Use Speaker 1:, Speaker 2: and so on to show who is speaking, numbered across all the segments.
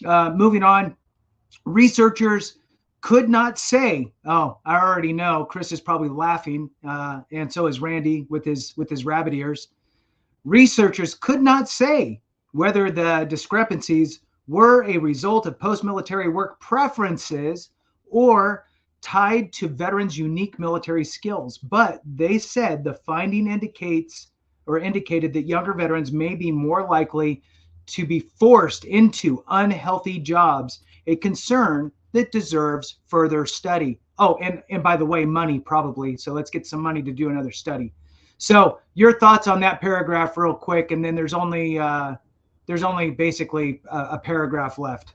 Speaker 1: Moving on, researchers could not say, oh, I already know. Chris is probably laughing, and so is Randy with his rabbit ears. Researchers could not say whether the discrepancies were a result of post-military work preferences or tied to veterans' unique military skills, but they said the finding indicated that younger veterans may be more likely to be forced into unhealthy jobs, a concern that deserves further study. Oh, and by the way, money probably. So let's get some money to do another study. So your thoughts on that paragraph, real quick, and then there's only basically a paragraph left.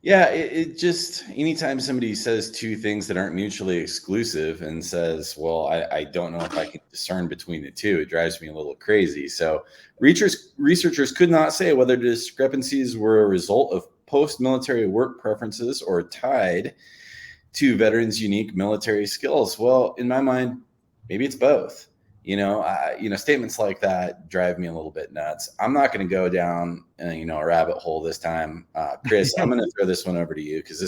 Speaker 2: Yeah, it just anytime somebody says two things that aren't mutually exclusive and says, "Well, I don't know if I can discern between the two," it drives me a little crazy. So, researchers could not say whether discrepancies were a result of post-military work preferences or tied to veterans' unique military skills. Well, in my mind, maybe it's both. Statements like that drive me a little bit nuts. I'm not going to go down, a rabbit hole this time. Chris, I'm going to throw this one over to you because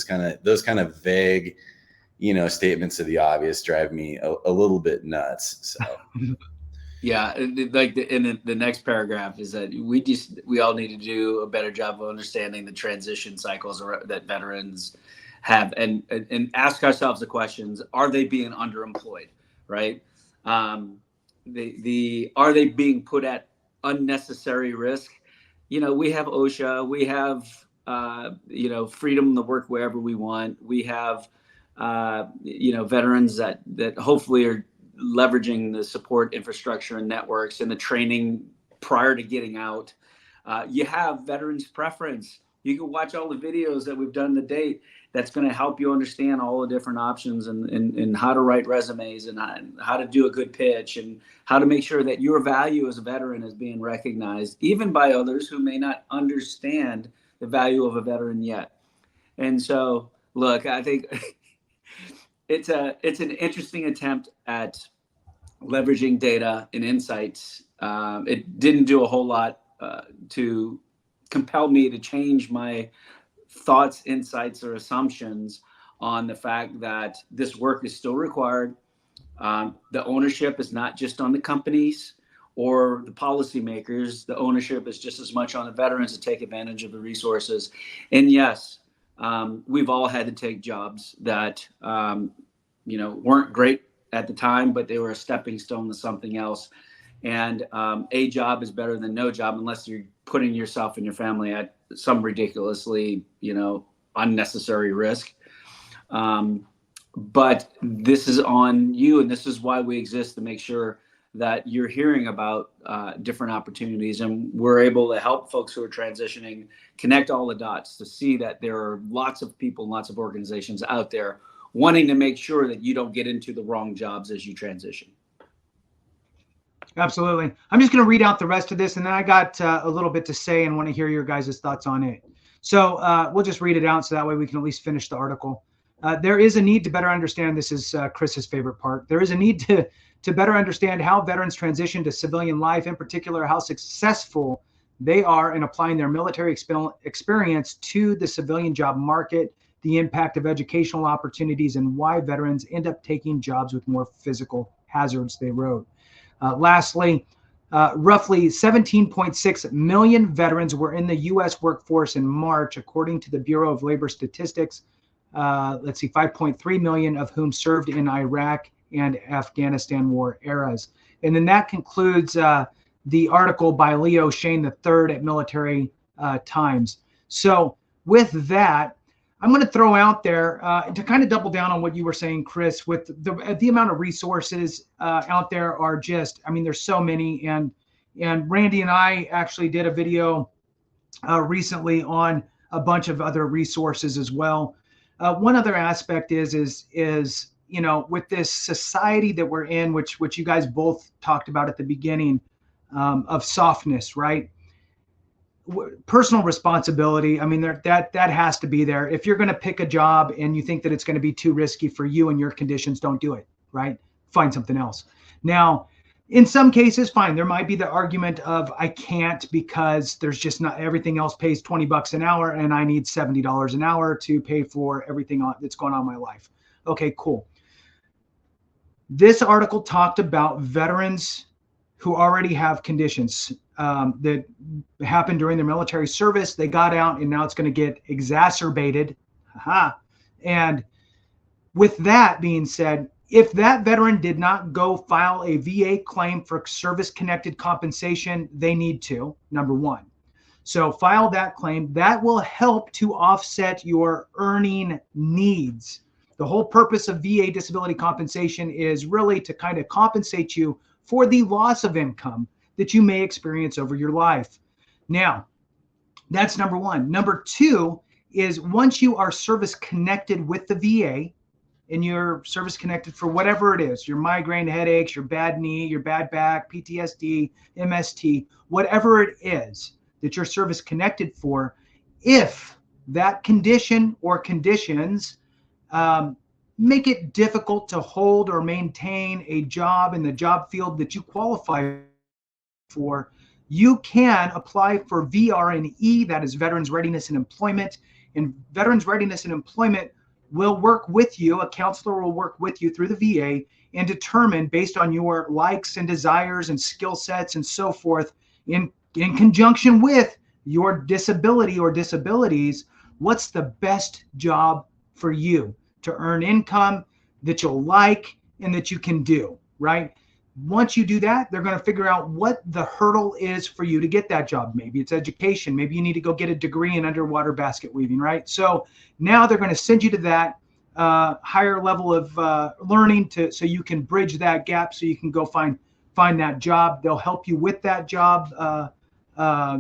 Speaker 2: those kind of vague, statements of the obvious drive me a little bit nuts. So.
Speaker 3: Yeah, in the next paragraph is that we all need to do a better job of understanding the transition cycles that veterans have, and ask ourselves the questions: are they being underemployed, right? Um, the Are they being put at unnecessary risk? We have OSHA, we have freedom to work wherever we want. We have veterans that hopefully are leveraging the support infrastructure and networks and the training prior to getting out. You have veterans preference. You can watch all the videos that we've done to date. That's going to help you understand all the different options and how to write resumes and how to do a good pitch and how to make sure that your value as a veteran is being recognized, even by others who may not understand the value of a veteran yet. And so, look, I think it's an interesting attempt at leveraging data and insights. It didn't do a whole lot to compel me to change my thoughts, insights, or assumptions on the fact that this work is still required. The ownership is not just on the companies or the policymakers. The ownership is just as much on the veterans to take advantage of the resources. And yes, we've all had to take jobs that weren't great at the time, but they were a stepping stone to something else. And a job is better than no job unless you're putting yourself and your family at some ridiculously, unnecessary risk. But this is on you, and this is why we exist, to make sure that you're hearing about different opportunities, and we're able to help folks who are transitioning connect all the dots to see that there are lots of people and lots of organizations out there wanting to make sure that you don't get into the wrong jobs as you transition.
Speaker 1: Absolutely. I'm just going to read out the rest of this, and then I got a little bit to say and want to hear your guys' thoughts on it. So we'll just read it out so that way we can at least finish the article. There is a need to better understand, this is Chris's favorite part, there is a need to better understand how veterans transition to civilian life, in particular, how successful they are in applying their military experience to the civilian job market, the impact of educational opportunities, and why veterans end up taking jobs with more physical hazards, they wrote. Lastly, roughly 17.6 million veterans were in the U.S. workforce in March, according to the Bureau of Labor Statistics. 5.3 million of whom served in Iraq and Afghanistan war eras. And then that concludes the article by Leo Shane III at Military Times. So with that, I'm going to throw out there to kind of double down on what you were saying, Chris, with the amount of resources out there are just, there's so many. And Randy and I actually did a video recently on a bunch of other resources as well. One other aspect is with this society that we're in, which you guys both talked about at the beginning, of softness, right? Personal responsibility. That has to be there. If you're going to pick a job and you think that it's going to be too risky for you and your conditions, don't do it, right? Find something else. Now, In some cases, fine. There might be the argument of I can't because there's just not everything else pays $20 an hour and I need $70 an hour to pay for everything that's going on in my life. Okay, cool. This article talked about veterans who already have conditions that happened during their military service. They got out and now it's going to get exacerbated. And with that being said, if that veteran did not go file a VA claim for service-connected compensation, they need to, number one. So file that claim. That will help to offset your earning needs. The whole purpose of VA disability compensation is really to kind of compensate you for the loss of income that you may experience over your life. Now, that's number one. Number two is once you are service-connected with the VA, and you're service connected for whatever it is, your migraine headaches, your bad knee, your bad back, PTSD, MST, whatever it is that you're service connected for, if that condition or conditions make it difficult to hold or maintain a job in the job field that you qualify for, you can apply for VRNE, that is Veterans Readiness and Employment. And Veterans Readiness and Employment will work with you, a counselor will work with you through the VA and determine based on your likes and desires and skill sets and so forth, in conjunction with your disability or disabilities, what's the best job for you to earn income that you'll like and that you can do, right? Once you do that, they're going to figure out what the hurdle is for you to get that job. Maybe it's education. Maybe you need to go get a degree in underwater basket weaving, right? So now they're going to send you to that higher level of learning so you can bridge that gap, so you can go find that job. They'll help you with that job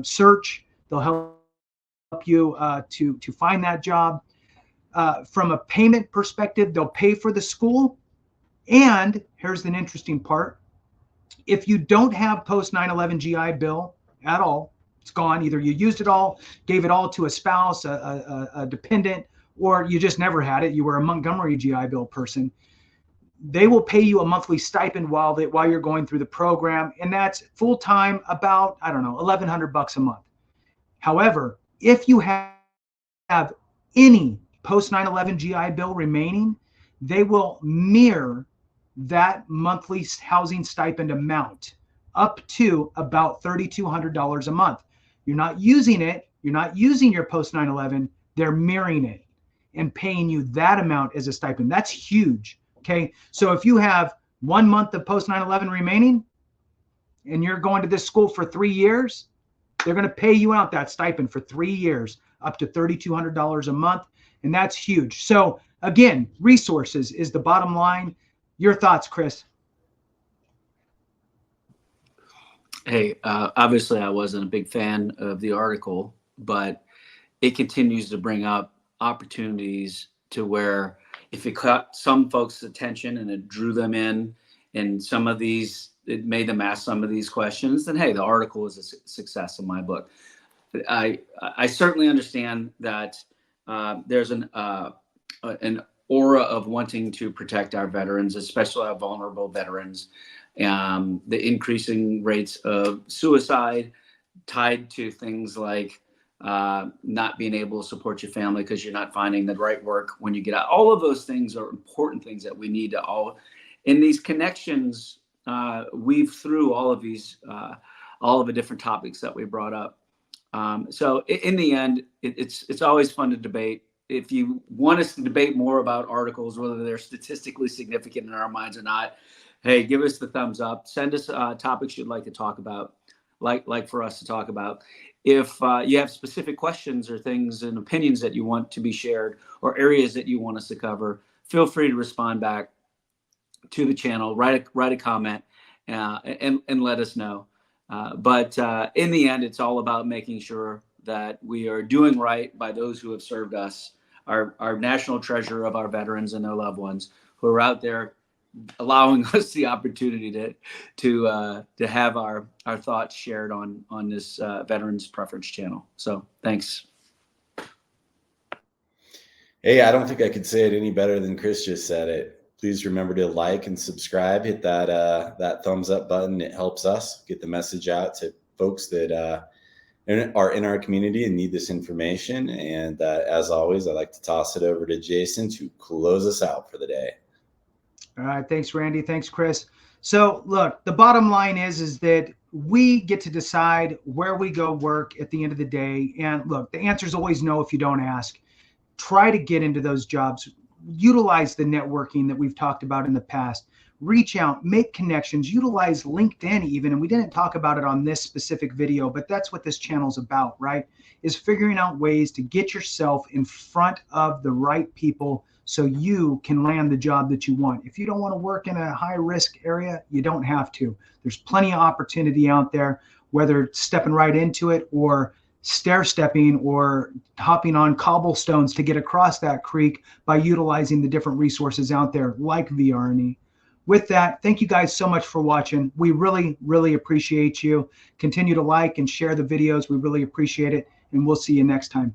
Speaker 1: search. They'll help you to find that job. From a payment perspective, they'll pay for the school. And here's an interesting part. If you don't have post 9/11 GI Bill at all, it's gone. Either you used it all, gave it all to a spouse, a dependent, or you just never had it. You were a Montgomery GI Bill person. They will pay you a monthly stipend while you're going through the program, and that's full time, about, I don't know, $1,100 a month. However, if you have any post 9/11 GI Bill remaining, they will mirror that monthly housing stipend amount up to about $3,200 a month. You're not using it. You're not using your post 9/11. They're mirroring it and paying you that amount as a stipend. That's huge. Okay. So if you have 1 month of post 9/11 remaining and you're going to this school for 3 years, they're going to pay you out that stipend for 3 years, up to $3,200 a month. And that's huge. So again, resources is the bottom line. Your thoughts, Chris?
Speaker 3: Hey, obviously I wasn't a big fan of the article, but it continues to bring up opportunities to where if it caught some folks' attention and it drew them in, and some of these, it made them ask some of these questions, then hey, the article is a success in my book. I certainly understand that there's an aura of wanting to protect our veterans, especially our vulnerable veterans. The increasing rates of suicide tied to things like not being able to support your family because you're not finding the right work when you get out. All of those things are important things that we need to all, in these connections, weave through all of these, all of the different topics that we brought up. So in the end, it's always fun to debate. If you want us to debate more about articles, whether they're statistically significant in our minds or not, hey, give us the thumbs up. Send us topics you'd like to talk about, like for us to talk about. If you have specific questions or things and opinions that you want to be shared, or areas that you want us to cover, feel free to respond back to the channel, write a comment, and let us know. But in the end, it's all about making sure that we are doing right by those who have served us, our national treasure of our veterans and their loved ones who are out there allowing us the opportunity to have our thoughts shared on this Veterans Preference channel. So thanks.
Speaker 2: Hey, I don't think I could say it any better than Chris just said it. please remember to like and subscribe. Hit that thumbs up button. It helps us get the message out to folks that are in our community and need this information. And as always, I'd like to toss it over to Jason to close us out for the day.
Speaker 1: All right. Thanks, Randy. Thanks, Chris. So look, the bottom line is that we get to decide where we go work at the end of the day. And look, the answer is always no if you don't ask. Try to get into those jobs. Utilize the networking that we've talked about in the past. Reach out, make connections, utilize LinkedIn even. And we didn't talk about it on this specific video, but that's what this channel is about, right? Is figuring out ways to get yourself in front of the right people so you can land the job that you want. If you don't want to work in a high risk area, you don't have to. There's plenty of opportunity out there, whether stepping right into it or stair stepping or hopping on cobblestones to get across that creek by utilizing the different resources out there like VRNE. With that, thank you guys so much for watching. We really, really appreciate you. Continue to like and share the videos. We really appreciate it. And we'll see you next time.